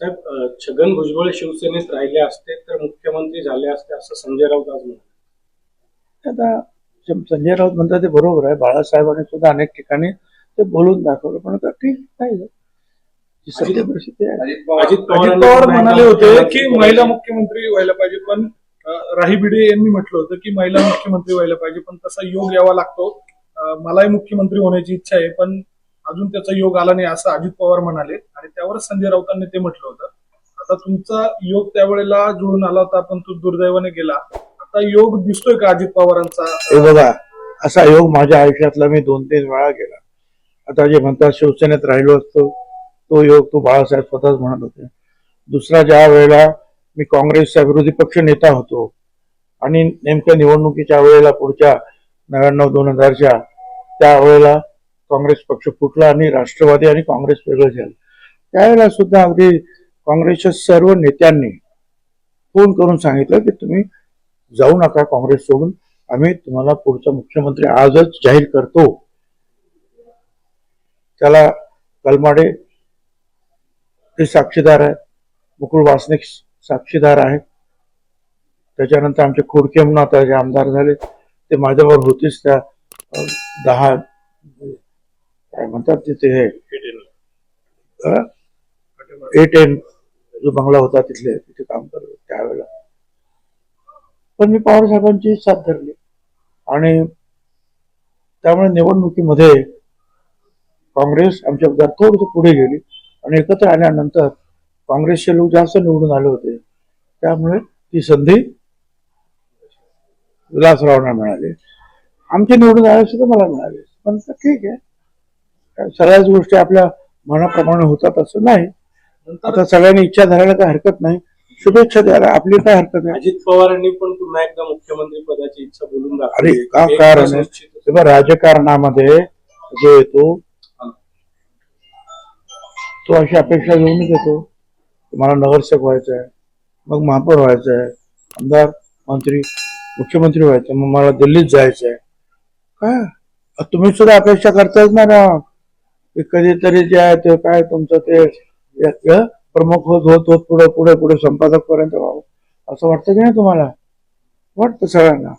साहेब, छगन भुजबळ शिवसेनेत राहिले असते तर मुख्यमंत्री झाले असते असं संजय राऊत आज म्हणाले. आता संजय राऊत म्हणतात ते बरोबर आहे. बाळासाहेबांनी सुद्धा अनेक ठिकाणी ते बोलून दाखवलं, पण आता ठीक नाही सत्य परिस्थिती आहे. अजित पवार म्हणाले होते की महिला मुख्यमंत्री व्हायला पाहिजे, पण राही भिडे यांनी म्हटलं होतं की महिला मुख्यमंत्री व्हायला पाहिजे, पण तसा योग यावा लागतो. मलाही मुख्यमंत्री होण्याची इच्छा आहे, पण अजून त्याचा योग आला नाही असं अजित पवार म्हणाले आणि त्यावरच संजय राऊतांनी ते म्हटलं होतं. आता तुमचा योग त्यावेळेला जुळून आला होता, पण तो दुर्दैवाने गेला. आता योग दिसतोय का अजित पवारांचा? हे बघा, असा योग माझ्या आयुष्यातला मी 2-3 वेळा गेला. आता जे म्हणतात शिवसेनेत राहिलो असतो, तो योग तो बाळासाहेब स्वतःच म्हणत होते. दुसरा ज्या वेळेला मी काँग्रेसचा विरोधी पक्ष नेता होतो आणि नेमक्या निवडणुकीच्या वेळेला पुढच्या 99-2000च्या त्यावेळेला काँग्रेस पक्ष फुटला आणि राष्ट्रवादी आणि काँग्रेस वेगळं झालं. त्यावेळेला सुद्धा अगदी काँग्रेसच्या सर्व नेत्यांनी फोन करून सांगितलं की तुम्ही जाऊ नका काँग्रेस सोडून, आम्ही तुम्हाला पुढचा मुख्यमंत्री आजच जाहीर करतो. त्याला कलमाडे ते साक्षीदार आहे, मुकुल वासनिक साक्षीदार आहे. त्याच्यानंतर आमचे खोडके म्हणून आता जे आमदार झाले ते माझ्यावर होतेच. त्या 10 काय म्हणतात तिथे हे 8N जो बंगला होता तिथे काम करत त्यावेळेला. पण मी पवार साहेबांची साथ धरली आणि त्यामुळे निवडणुकीमध्ये काँग्रेस आमच्या थोडस पुढे गेली आणि एकत्र आल्यानंतर काँग्रेसचे लोक जास्त निवडून आले होते. त्यामुळे ती संधी विलासरावांना मिळाली. आमचे निवडून आले सुद्धा मला मिळाले. पण ठीक आहे, सगळ्याच गोष्टी आपल्या मनाप्रमाणे होतात असं नाही. आता सगळ्यांनी इच्छा धरायला काय हरकत नाही, शुभेच्छा द्यायला आपली काय हरकत आहे. अजित पवारांनी पण पुन्हा एकदा मुख्यमंत्री पदाची इच्छा बोलून दाखवली. अरे का कारण आहे, राजकारणामध्ये जो येतो तो अशी अपेक्षा घेऊनच येतो. मला नगरसेवक व्हायचं आहे, मग महापौर व्हायचं आहे, आमदार, मंत्री, मुख्यमंत्री व्हायचं, मग मला दिल्लीत जायचं आहे. काय तुम्ही सुद्धा अपेक्षा करतायच ना कधीतरी जे आहे ते काय तुमचं ते प्रमुख होत पुढे पुढे पुढे संपादक पर्यंत व्हावं असं वाटतं की नाही तुम्हाला? वाटतं सगळ्यांना.